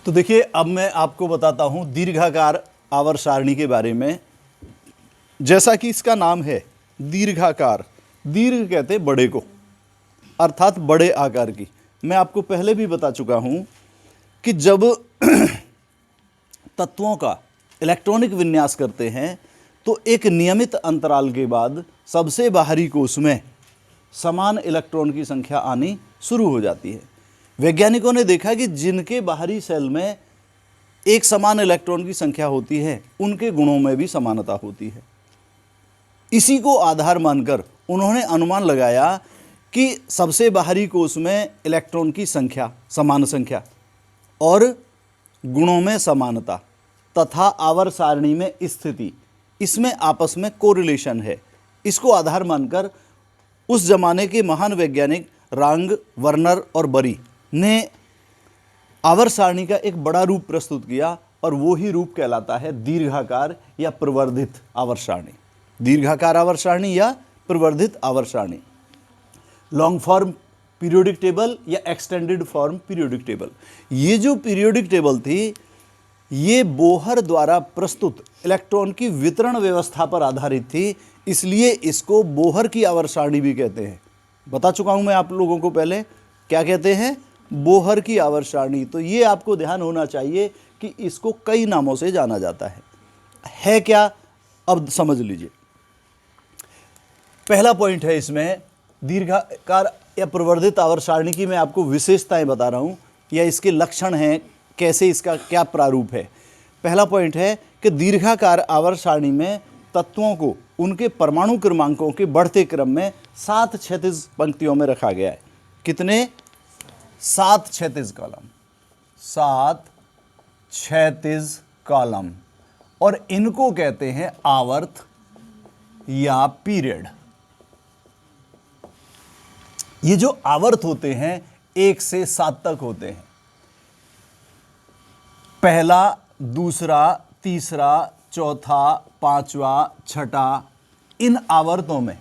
तो देखिए, अब मैं आपको बताता हूं दीर्घाकार आवर्त सारणी के बारे में। जैसा कि इसका नाम है दीर्घाकार, दीर्घ कहते हैं बड़े को, अर्थात बड़े आकार की। मैं आपको पहले भी बता चुका हूं कि जब तत्वों का इलेक्ट्रॉनिक विन्यास करते हैं तो एक नियमित अंतराल के बाद सबसे बाहरी कोश में समान इलेक्ट्रॉन की संख्या आनी शुरू हो जाती है। वैज्ञानिकों ने देखा कि जिनके बाहरी सेल में एक समान इलेक्ट्रॉन की संख्या होती है उनके गुणों में भी समानता होती है। इसी को आधार मानकर उन्होंने अनुमान लगाया कि सबसे बाहरी कोश में इलेक्ट्रॉन की संख्या, समान संख्या और गुणों में समानता तथा आवर्त सारणी में स्थिति, इसमें आपस में कोरिलेशन है। इसको आधार मानकर उस जमाने के महान वैज्ञानिक रांग, वर्नर और बरी ने आवर्त सारणी का एक बड़ा रूप प्रस्तुत किया और वो ही रूप कहलाता है दीर्घाकार या प्रवर्धित आवर्त सारणी। दीर्घाकार आवर्त सारणी या प्रवर्धित आवर्त सारणी, लॉन्ग फॉर्म पीरियोडिक टेबल या एक्सटेंडेड फॉर्म पीरियोडिक टेबल। ये जो पीरियोडिक टेबल थी ये बोहर द्वारा प्रस्तुत इलेक्ट्रॉन की वितरण व्यवस्था पर आधारित थी, इसलिए इसको बोहर की आवर्त सारणी भी कहते हैं। बता चुका हूं मैं आप लोगों को पहले, क्या कहते हैं, बोहर की आवर्त सारणी। तो ये आपको ध्यान होना चाहिए कि इसको कई नामों से जाना जाता है क्या, अब समझ लीजिए। पहला पॉइंट है इसमें दीर्घाकार या प्रवर्धित आवर्त सारणी की मैं आपको विशेषताएं बता रहा हूं या इसके लक्षण हैं, कैसे इसका क्या प्रारूप है। पहला पॉइंट है कि दीर्घाकार आवर्त सारणी में तत्वों को उनके परमाणु क्रमांकों के बढ़ते क्रम में 7 क्षैतिज पंक्तियों में रखा गया है। कितने? 7 क्षैतिज कॉलम, 7 क्षैतिज कॉलम, और इनको कहते हैं आवर्त या पीरियड। ये जो आवर्त होते हैं 1 से 7 तक होते हैं। पहला, दूसरा, तीसरा, चौथा, पांचवा, छठा, इन आवर्तों में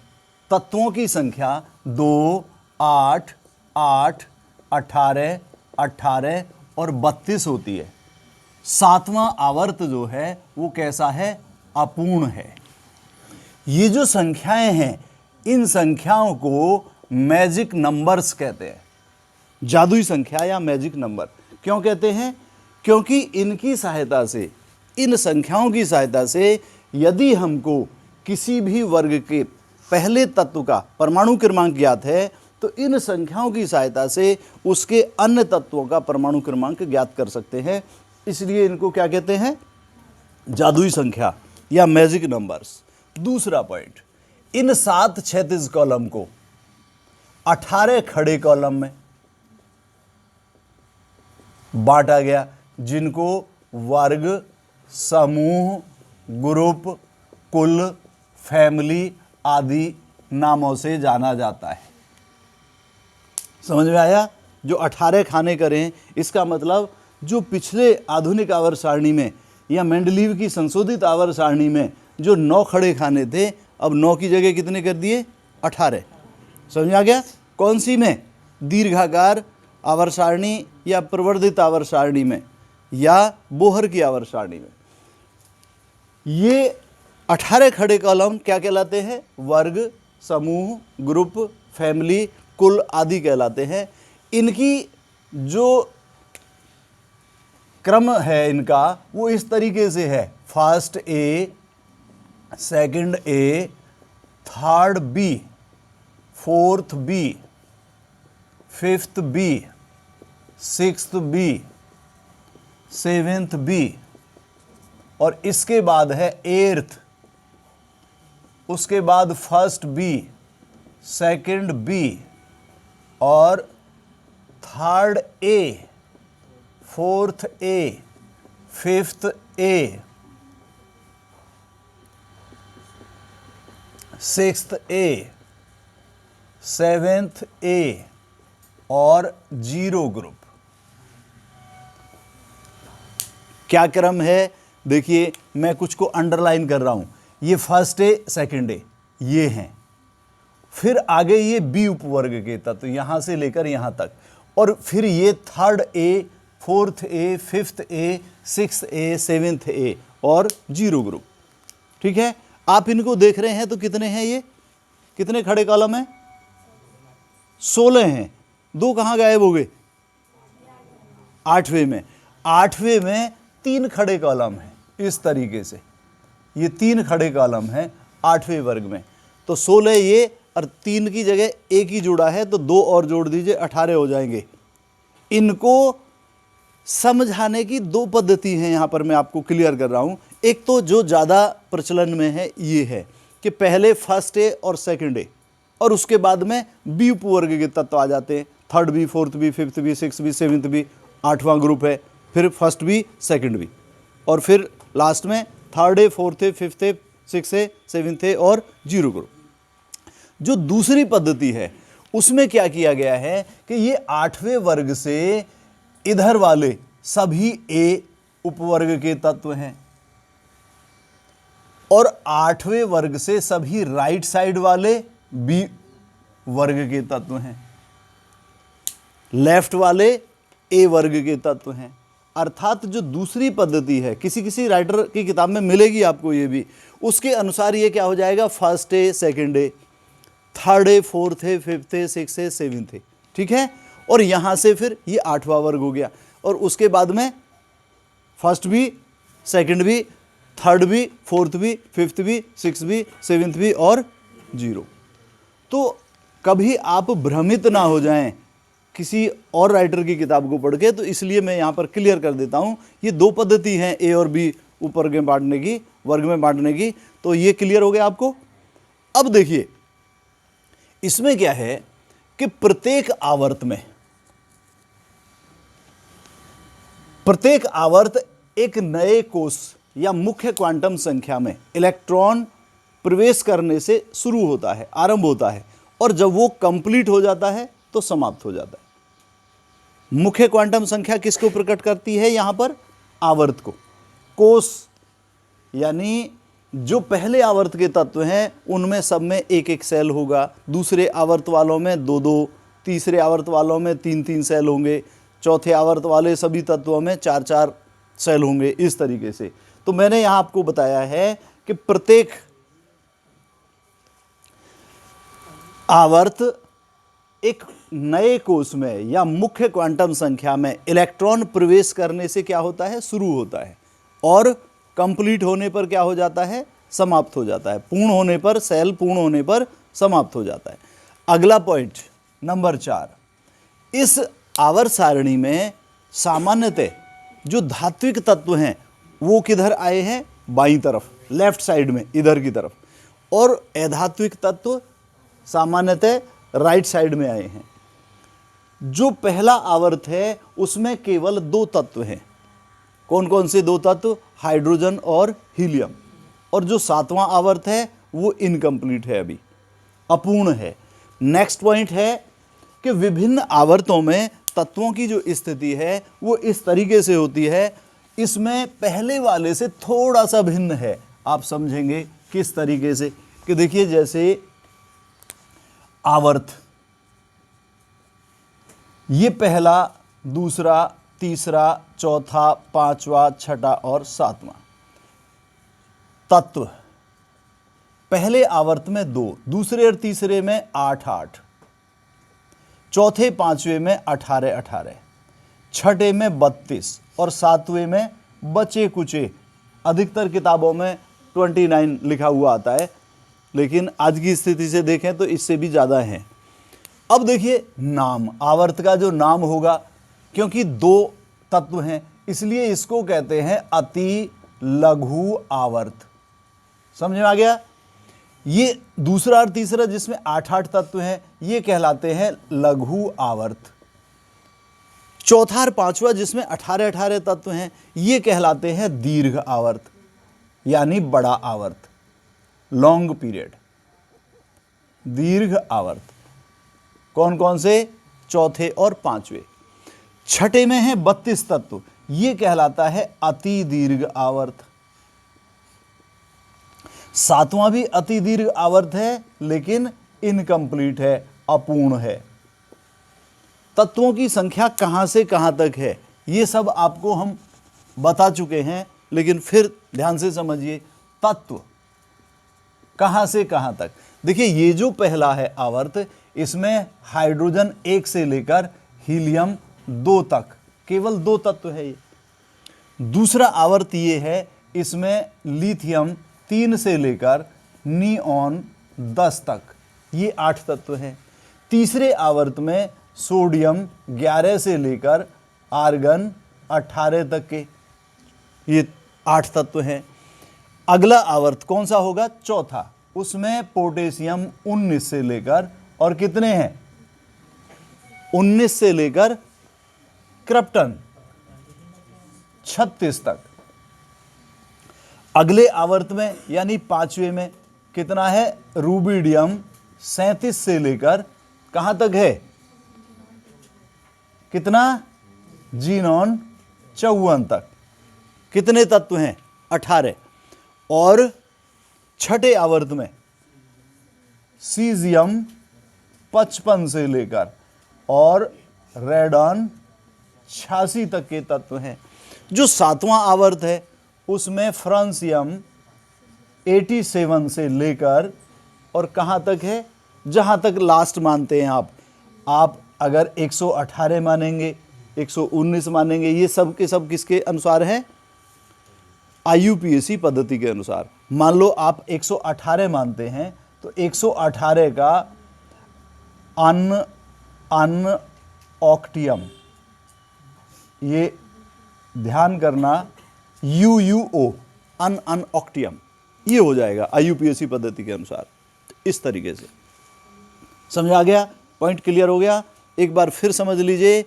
तत्वों की संख्या 2, 8, 8, 18, 18 और 32 होती है। 7वां आवर्त जो है वो कैसा है? अपूर्ण है। ये जो संख्याएं हैं इन संख्याओं को मैजिक नंबर्स कहते हैं। जादुई संख्या या मैजिक नंबर क्यों कहते हैं? क्योंकि इनकी सहायता से, इन संख्याओं की सहायता से यदि हमको किसी भी वर्ग के पहले तत्व का परमाणु क्रमांक ज्ञात है तो इन संख्याओं की सहायता से उसके अन्य तत्वों का परमाणु क्रमांक ज्ञात कर सकते हैं। इसलिए इनको क्या कहते हैं? जादुई संख्या या मैजिक नंबर्स। दूसरा पॉइंट, इन 7 क्षैतिज कॉलम को 18 खड़े कॉलम में बांटा गया, जिनको वर्ग, समूह, ग्रुप, कुल, फैमिली आदि नामों से जाना जाता है। समझ में आया? जो 18 खाने करें, इसका मतलब जो पिछले आधुनिक आवर्त सारणी में या मेंडलीव की संशोधित आवर्त सारणी में जो 9 खड़े खाने थे, अब 9 की जगह कितने कर दिए? 18। समझ में आ गया? कौन सी में? दीर्घाकार आवर्त सारणी या प्रवर्धित आवर्त सारणी में या बोहर की आवर्त सारणी में। ये 18 खड़े कॉलम क्या कहलाते हैं? वर्ग, समूह, ग्रुप, फैमिली, कुल आदि कहलाते हैं। इनकी जो क्रम है इनका वो इस तरीके से है: first A, second A, third B, fourth B, fifth B, sixth B, seventh B, और इसके बाद है एर्थ, उसके बाद फर्स्ट बी, सेकंड बी और third A, fourth A, fifth A, sixth A, seventh A और 0 ग्रुप। क्या क्रम है? देखिए, मैं कुछ को अंडरलाइन कर रहा हूं। ये फर्स्ट ए, सेकंड ए ये हैं, फिर आगे ये बी उपवर्ग के तत्व यहां से लेकर यहां तक, और फिर ये third A, 4th A, 5th A, 6th A, 7th A और 0 ग्रुप। ठीक है, आप इनको देख रहे हैं तो कितने हैं, ये कितने खड़े कॉलम हैं? 16 हैं। 2 कहाँ गायब हो गए? 8वें में। 8वें में 3 खड़े कॉलम हैं। इस तरीके से ये 3 खड़े कॉलम हैं 8वें वर्ग में। तो 16 ये और 3 की जगह 1 ही जुड़ा है, तो 2 और जोड़ दीजिए, 18 हो जाएंगे। इनको समझाने की 2 पद्धति हैं, यहाँ पर मैं आपको क्लियर कर रहा हूँ। एक तो जो ज़्यादा प्रचलन में है ये है कि पहले फर्स्ट ए और सेकंड ए और उसके बाद में बी उपवर्ग के तत्व आ जाते हैं। 3rd B, 4th B, 5th B, 6th B, 7th B, 8वां ग्रुप है, फिर फर्स्ट बी, सेकंड बी, और फिर लास्ट में 3rd ए, 4th ए, 5th ए, 6th ए, 7th ए और 0 ग्रुप। जो दूसरी पद्धति है उसमें क्या किया गया है कि ये 8वें वर्ग से इधर वाले सभी ए उपवर्ग के तत्व हैं और 8वें वर्ग से सभी राइट साइड वाले बी वर्ग के तत्व हैं, लेफ्ट वाले ए वर्ग के तत्व हैं। अर्थात जो दूसरी पद्धति है, किसी किसी राइटर की किताब में मिलेगी आपको ये भी, उसके अनुसार ये क्या हो जाएगा, first A, second A, 3rd A, 4th A, 5th A, 6th A, 7th ए। ठीक है, और यहां से फिर ये 8वां वर्ग हो गया और उसके बाद में first B, second B, 3rd B, 4th B, 5th B, 6th B, 7th B और 0। तो कभी आप भ्रमित ना हो जाएं किसी और राइटर की किताब को पढ़ के, तो इसलिए मैं यहाँ पर क्लियर कर देता हूँ। ये 2 पद्धति हैं ए और बी उपवर्ग में बांटने की, वर्ग में बांटने की। तो ये क्लियर हो गया आपको। अब देखिए इसमें क्या है कि प्रत्येक आवर्त एक नए कोष या मुख्य क्वांटम संख्या में इलेक्ट्रॉन प्रवेश करने से शुरू होता है, आरंभ होता है, और जब वो कंप्लीट हो जाता है तो समाप्त हो जाता है। मुख्य क्वांटम संख्या किसको प्रकट करती है? यहां पर आवर्त को। कोष यानी जो पहले आवर्त के तत्व हैं उनमें सब में 1-1 सेल होगा, दूसरे आवर्त वालों में 2-2, तीसरे आवर्त वालों में 3-3 सेल होंगे, चौथे आवर्त वाले सभी तत्वों में 4-4 सेल होंगे, इस तरीके से। तो मैंने यहां आपको बताया है कि प्रत्येक आवर्त एक नए कोष में या मुख्य क्वांटम संख्या में इलेक्ट्रॉन प्रवेश करने से क्या होता है, शुरू होता है, और कंप्लीट होने पर क्या हो जाता है, समाप्त हो जाता है। पूर्ण होने पर, सेल पूर्ण होने पर समाप्त हो जाता है। अगला पॉइंट नंबर 4, इस आवर्त सारणी में सामान्यतः जो धात्विक तत्व हैं वो किधर आए हैं, बाईं तरफ, लेफ्ट साइड में, इधर की तरफ, और अधात्विक तत्व सामान्यतः राइट साइड में आए हैं। जो पहला आवर्त है उसमें केवल 2 तत्व हैं। कौन कौन से 2 तत्व? हाइड्रोजन और हीलियम। और जो 7वां आवर्त है वो इनकम्प्लीट है, अभी अपूर्ण है। नेक्स्ट पॉइंट है कि विभिन्न आवर्तों में तत्वों की जो स्थिति है वो इस तरीके से होती है, इसमें पहले वाले से थोड़ा सा भिन्न है। आप समझेंगे किस तरीके से कि देखिए, जैसे आवर्त, ये पहला, दूसरा, तीसरा, चौथा, 5वां, 6वां और 7वां तत्व। पहले आवर्त में 2, दूसरे और तीसरे में 8-8, चौथे 5वें में 18-18, छठे में 32 और 7वें में बचे कुचे। अधिकतर किताबों में 29 लिखा हुआ आता है, लेकिन आज की स्थिति से देखें तो इससे भी ज़्यादा है। अब देखिए नाम, आवर्त का जो नाम होगा, क्योंकि 2 तत्व हैं इसलिए इसको कहते हैं अति लघु आवर्त। समझ में आ गया? ये दूसरा और तीसरा जिसमें 8-8 तत्व हैं ये कहलाते हैं लघु आवर्त। चौथा और 5वां जिसमें 18-18 तत्व हैं ये कहलाते हैं दीर्घ आवर्त, यानी बड़ा आवर्त, लॉन्ग पीरियड, दीर्घ आवर्त। कौन कौन से? चौथे और 5वें। छठे में है 32 तत्व, ये कहलाता है अति दीर्घ आवर्त। 7वां भी अति दीर्घ आवर्त है लेकिन इनकम्प्लीट है, अपूर्ण है। तत्वों की संख्या कहां से कहां तक है ये सब आपको हम बता चुके हैं, लेकिन फिर ध्यान से समझिए। तत्व कहाँ से कहाँ तक, देखिए ये जो पहला है आवर्त, इसमें हाइड्रोजन 1 से लेकर हीलियम 2 तक, केवल 2 तत्व है ये। दूसरा आवर्त ये है, इसमें लिथियम 3 से लेकर नियॉन 10 तक, ये 8 तत्व हैं। तीसरे आवर्त में सोडियम 11 से लेकर आर्गन 18 तक के, ये 8 तत्व हैं। अगला आवर्त कौन सा होगा? चौथा, उसमें पोटेशियम 19 से लेकर, और कितने हैं? 19 से लेकर क्रिप्टन 36 तक। अगले आवर्त में यानी पांचवें में कितना है? रूबिडियम 37 से लेकर कहां तक है? कितना? जीनॉन 54 तक। कितने तत्व हैं? 18। और छठे आवर्त में सीजियम 55 से लेकर और रेडॉन 86 तक के तत्व हैं। जो सातवां आवर्त है उसमें फ्रांसियम 87 से लेकर और कहां तक है? जहां तक लास्ट मानते हैं आप अगर 118 मानेंगे, 119 मानेंगे, ये सब के सब किसके अनुसार है? IUPAC पद्धति के अनुसार। मान लो आप 118 मानते हैं तो 118 का अन ऑक्टियम, ये ध्यान करना, UUO अन ऑक्टियम, ये हो जाएगा IUPAC पद्धति के अनुसार। इस तरीके से समझा गया? पॉइंट क्लियर हो गया? एक बार फिर समझ लीजिए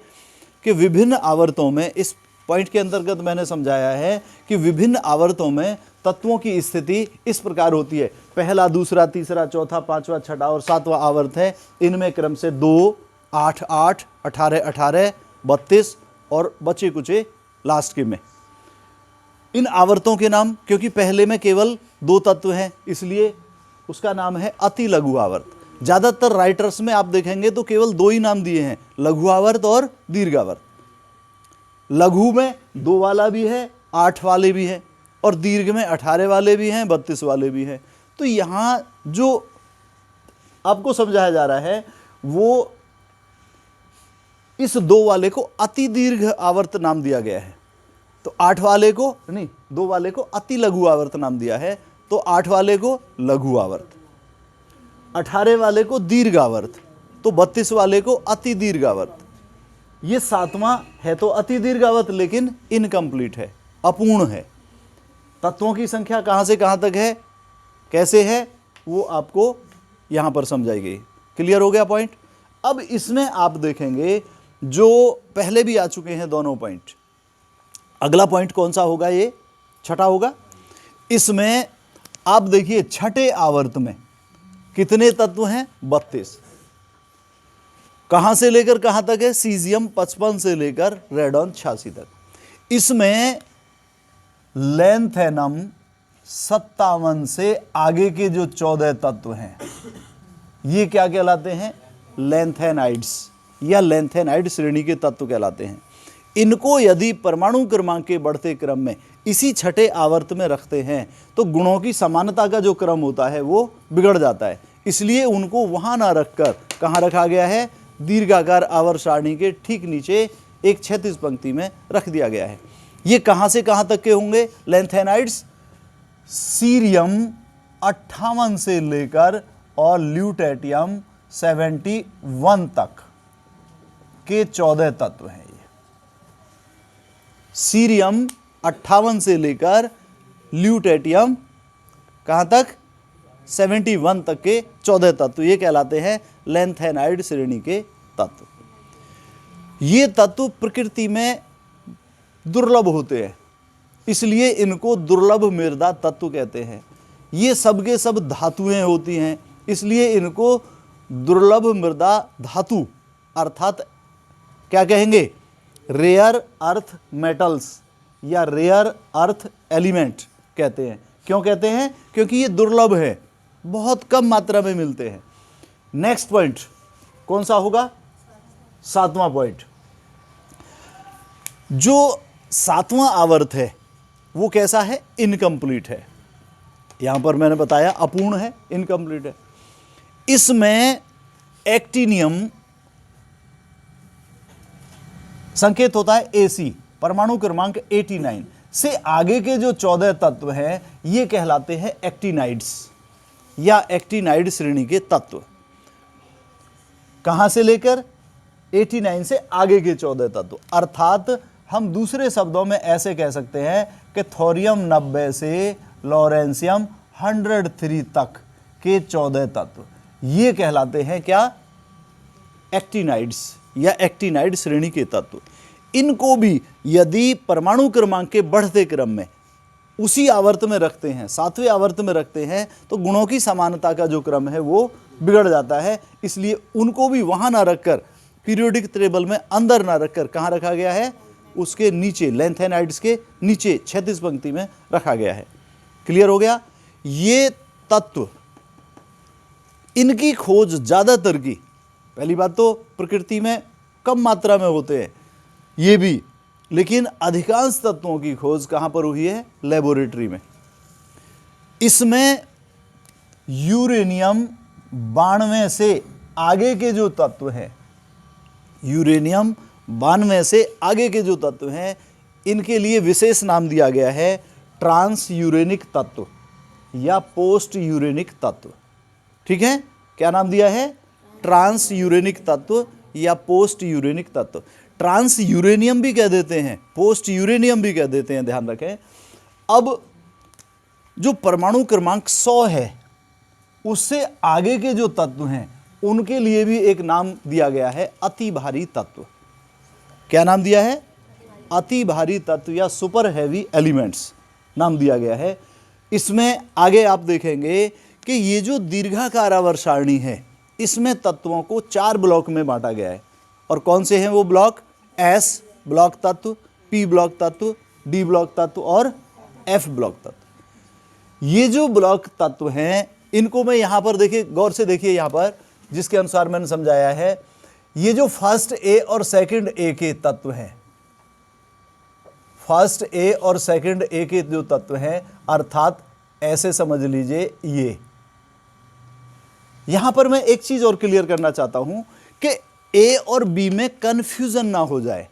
कि विभिन्न आवर्तों में, इस पॉइंट के अंतर्गत मैंने समझाया है कि विभिन्न आवर्तों में तत्वों की स्थिति इस प्रकार होती है। पहला, दूसरा, तीसरा, चौथा, पांचवा, छठा और सातवां आवर्त है। इनमें क्रम से 2, 8, 8, 18, 18, 32 और बचे कुचे लास्ट के में। इन आवर्तों के नाम, क्योंकि पहले में केवल 2 तत्व हैं, इसलिए उसका नाम है अति लघु आवर्त। ज्यादातर राइटर्स में आप देखेंगे तो केवल 2 ही नाम दिए हैं, लघु आवर्त और दीर्घावर्त। लघु में 2 वाला भी है, 8 वाले भी हैं, और दीर्घ में 18 वाले भी हैं, 32 वाले भी हैं। तो यहां जो आपको समझाया जा रहा है वो इस 2 वाले को अति दीर्घ आवर्त नाम दिया गया है, तो 8 वाले को नहीं, 2 वाले को अति लघु आवर्त नाम दिया है, तो 8 वाले को लघु आवर्त, 18 वाले को दीर्घ आवर्त, तो 32 वाले को अति दीर्घ आवर्त। ये सातवां है तो अति दीर्घ आवर्त, लेकिन इनकम्प्लीट है, अपूर्ण है। तत्वों की संख्या कहां से कहां तक है, कैसे है, वो आपको यहां पर समझाई गई। क्लियर हो गया पॉइंट? अब इसमें आप देखेंगे जो पहले भी आ चुके हैं दोनों पॉइंट। अगला पॉइंट कौन सा होगा? ये छठा होगा। इसमें आप देखिए छठे आवर्त में कितने तत्व हैं? 32। कहां से लेकर कहां तक है? सीजियम 55 से लेकर रेडॉन 86 तक। इसमें लैंथेनम 57 से आगे के जो 14 तत्व हैं, ये क्या कहलाते हैं? लैंथेनाइड्स या लैंथेनाइड श्रेणी के तत्व कहलाते हैं। इनको यदि परमाणु क्रमांक के बढ़ते क्रम में इसी छठे आवर्त में रखते हैं तो गुणों की समानता का जो क्रम होता है वो बिगड़ जाता है। इसलिए उनको वहां ना रखकर कहां रखा गया है? दीर्घाकार आवर्त सारणी के ठीक नीचे एक क्षैतिज पंक्ति में रख दिया गया है। ये कहां से कहां तक के होंगे लैंथेनाइड्स? सीरियम 58 से लेकर और ल्यूटेटियम 71 तक के 14 तत्व हैं। ये सीरियम 58 से लेकर ल्यूटेटियम कहां तक? 71 तक के 14 तत्व, ये कहलाते हैं लैंथेनाइड श्रेणी के तत्व। ये तत्व प्रकृति में दुर्लभ होते हैं, इसलिए इनको दुर्लभ मृदा तत्व कहते हैं। ये सब के सब धातुएं होती हैं, इसलिए इनको दुर्लभ मृदा धातु अर्थात क्या कहेंगे? रेयर अर्थ मेटल्स या रेयर अर्थ एलिमेंट कहते हैं। क्यों कहते हैं? क्योंकि ये दुर्लभ है, बहुत कम मात्रा में मिलते हैं। नेक्स्ट पॉइंट कौन सा होगा? 7वां पॉइंट। जो 7वां आवर्त है वो कैसा है? इनकम्प्लीट है। यहां पर मैंने बताया अपूर्ण है, इनकम्प्लीट है। इसमें एक्टिनियम संकेत होता है AC, परमाणु क्रमांक 89 से आगे के जो 14 तत्व हैं ये कहलाते हैं एक्टिनाइड्स या एक्टिनाइड श्रेणी के तत्व। कहां से लेकर? 89 से आगे के 14 तत्व। अर्थात हम दूसरे शब्दों में ऐसे कह सकते हैं कि थोरियम 90 से लॉरेंशियम 103 तक के 14 तत्व ये कहलाते हैं क्या? एक्टिनाइड्स या एक्टिनाइड श्रेणी के तत्व। इनको भी यदि परमाणु क्रमांक के बढ़ते क्रम में उसी आवर्त में रखते हैं, 7वें आवर्त में रखते हैं, तो गुणों की समानता का जो क्रम है वो बिगड़ जाता है। इसलिए उनको भी वहां ना रखकर, पीरियोडिक टेबल में अंदर ना रखकर कहां रखा गया है? उसके नीचे, लैंथेनाइड्स के नीचे 36 पंक्ति में रखा गया है। क्लियर हो गया? ये तत्व, इनकी खोज ज्यादातर की, पहली बात तो प्रकृति में कम मात्रा में होते हैं ये भी, लेकिन अधिकांश तत्वों की खोज कहां पर हुई है? लेबोरेटरी में। इसमें यूरेनियम 92 से आगे के जो तत्व हैं, यूरेनियम 92 से आगे के जो तत्व हैं, इनके लिए विशेष नाम दिया गया है ट्रांस यूरेनिक तत्व या पोस्ट यूरेनिक तत्व। ठीक है, क्या नाम दिया है? ट्रांस यूरेनिक तत्व या पोस्ट यूरेनिक तत्व। ट्रांस यूरेनियम भी कह देते हैं, पोस्ट यूरेनियम भी कह देते हैं, ध्यान रखें। अब जो परमाणु क्रमांक 100 है उससे आगे के जो तत्व हैं उनके लिए भी एक नाम दिया गया है, अति भारी तत्व। क्या नाम दिया है? अति भारी तत्व या सुपर हैवी एलिमेंट्स नाम दिया गया है। इसमें आगे आप देखेंगे कि ये जो दीर्घाकार आवर्त सारणी है इसमें तत्वों को 4 ब्लॉक में बांटा गया है। और कौन से हैं वो ब्लॉक? S ब्लॉक तत्व, P ब्लॉक तत्व, D ब्लॉक तत्व और F ब्लॉक तत्व। ये जो ब्लॉक तत्व हैं इनको मैं यहां पर देखिए, गौर से देखिए, यहां पर जिसके अनुसार मैंने समझाया है, ये जो फर्स्ट A और सेकंड A के तत्व हैं, फर्स्ट A और सेकंड A के जो तत्व हैं, अर्थात ऐसे समझ लीजिए ये। यहां पर मैं एक चीज और क्लियर करना चाहता हूं कि A और B में कंफ्यूजन ना हो जाए,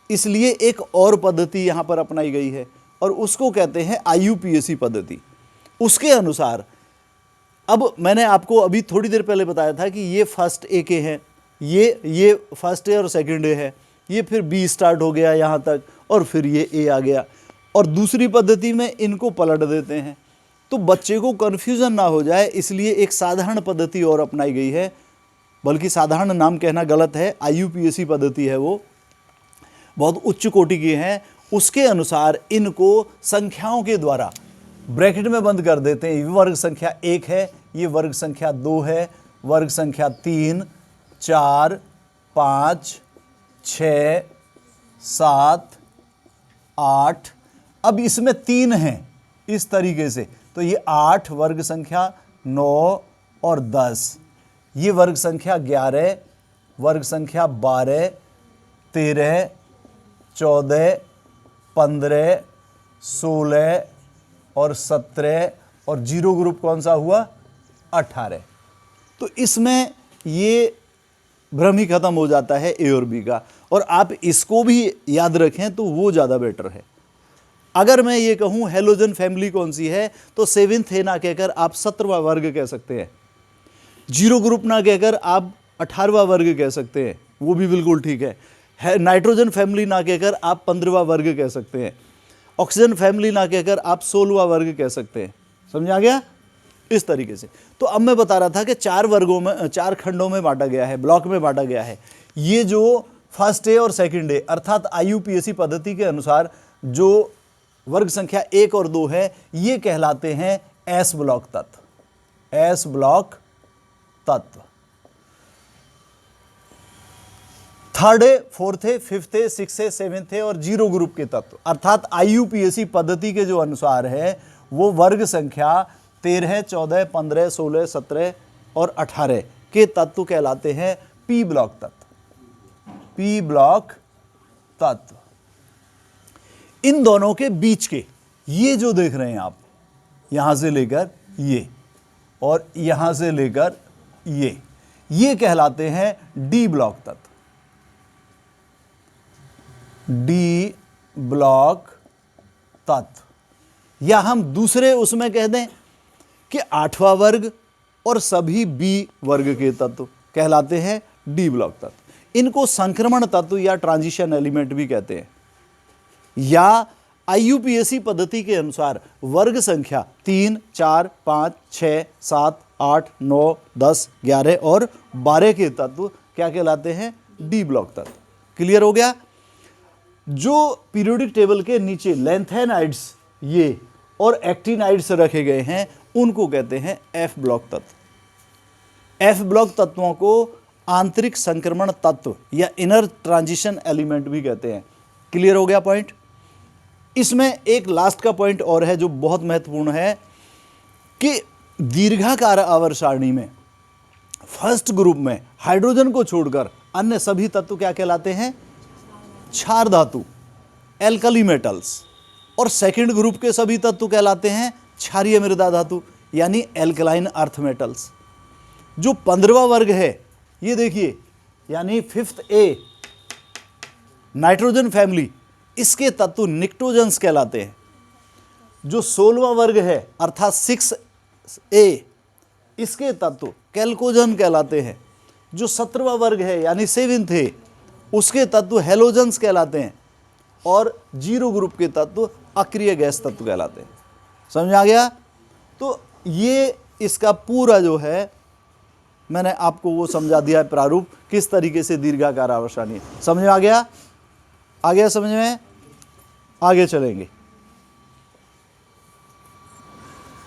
इसलिए एक और पद्धति यहां पर अपनाई गई है और उसको कहते हैं IUPAC पद्धति। उसके अनुसार, अब मैंने आपको अभी थोड़ी देर पहले बताया था कि ये फर्स्ट A के हैं, ये फर्स्ट A और सेकंड A है, ये फिर B स्टार्ट हो गया यहां तक और फिर ये A आ गया, और दूसरी पद्धति में इनको पलट देते हैं। तो बच्चे को कन्फ्यूजन ना हो जाए इसलिए एक साधारण पद्धति और अपनाई गई है, बल्कि साधारण नाम कहना गलत है, IUPAC पद्धति है, वो बहुत उच्च कोटि की है। उसके अनुसार इनको संख्याओं के द्वारा ब्रैकेट में बंद कर देते हैं। ये वर्ग संख्या 1 है, ये वर्ग संख्या 2 है, वर्ग संख्या 3, 4, 5, 6, 7, 8, अब इसमें 3 हैं इस तरीके से, तो ये 8 वर्ग संख्या, 9 और 10, ये वर्ग संख्या 11, वर्ग संख्या 12, 13, 14, 15, 16 और 17, और जीरो ग्रुप कौन सा हुआ? 18। तो इसमें ये भ्रम ही खत्म हो जाता है A और B का, और आप इसको भी याद रखें तो वो ज़्यादा बेटर है। अगर मैं ये कहूँ हेलोजन फैमिली कौन सी है, तो 7th है ना कहकर आप 17वां वर्ग कह सकते हैं, जीरो ग्रुप ना कहकर आप 18वां वर्ग कह सकते हैं, वो भी बिल्कुल ठीक है। नाइट्रोजन फैमिली ना कहकर आप 15वां वर्ग कह सकते हैं, ऑक्सीजन फैमिली ना कहकर आप 16वां वर्ग कह सकते हैं। समझ आ गया? इस तरीके से। तो अब मैं बता रहा था कि 4 वर्गों में, 4 खंडों में बांटा गया है, ब्लॉक में बांटा गया है। ये जो फर्स्ट A और सेकंड A अर्थात IUPAC पद्धति के अनुसार जो वर्ग संख्या 1 और 2 है, ये कहलाते हैं S ब्लॉक तत्व, S ब्लॉक तत्व। 3rd A, 4th A, 5th A, 6th A, 7th A और जीरो ग्रुप के तत्व अर्थात IUPAC पद्धति के जो अनुसार है वो वर्ग संख्या 13, 14, 15, 16, 17 और 18 के तत्व कहलाते हैं P ब्लॉक तत्व, P ब्लॉक तत्व। इन दोनों के बीच के ये जो देख रहे हैं आप, यहां से लेकर ये और यहां से लेकर ये कहलाते हैं डी ब्लॉक तत्व। डी ब्लॉक तत्व, या हम दूसरे उसमें कह दें कि 8वां वर्ग और सभी बी वर्ग के तत्व कहलाते हैं डी ब्लॉक तत्व। इनको संक्रमण तत्व या ट्रांजिशन एलिमेंट भी कहते हैं, या आईयूपीएसी पद्धति के अनुसार वर्ग संख्या 3, 4, 5, 6, 7, 8, 9, 10, 11 और 12 के तत्व क्या कहलाते हैं? डी ब्लॉक तत्व। क्लियर हो गया? जो पीरियोडिक टेबल के नीचे लैंथेनाइड्स ये और एक्टिनाइड्स रखे गए हैं उनको कहते हैं एफ ब्लॉक तत्व। एफ ब्लॉक तत्वों को आंतरिक संक्रमण तत्व या इनर ट्रांजिशन एलिमेंट भी कहते हैं। क्लियर हो गया पॉइंट? इसमें एक लास्ट का पॉइंट और है जो बहुत महत्वपूर्ण है कि दीर्घाकार आवर्त सारणी में फर्स्ट ग्रुप में हाइड्रोजन को छोड़कर अन्य सभी तत्व क्या कहलाते हैं? क्षार धातु, एल्कली मेटल्स। और सेकंड ग्रुप के सभी तत्व कहलाते हैं क्षारीय मृदा धातु यानी एल्कलाइन अर्थ मेटल्स। जो 15वां वर्ग है ये देखिए, यानी 5th ए नाइट्रोजन फैमिली, इसके तत्व निक्टोजन्स कहलाते हैं। जो 16वां वर्ग है अर्थात 6A, इसके तत्व कैल्कोजन कहलाते हैं। जो 17वां वर्ग है यानी 7th ए, उसके तत्व हेलोजन्स कहलाते हैं। और 0 ग्रुप के तत्व अक्रिय गैस तत्व कहलाते हैं। समझ आ गया? तो ये इसका पूरा जो है मैंने आपको वो समझा दिया है प्रारूप, किस तरीके से दीर्घाकार आवर्त सारणी है। समझ में आ गया? आ गया समझ में? आगे चलेंगे।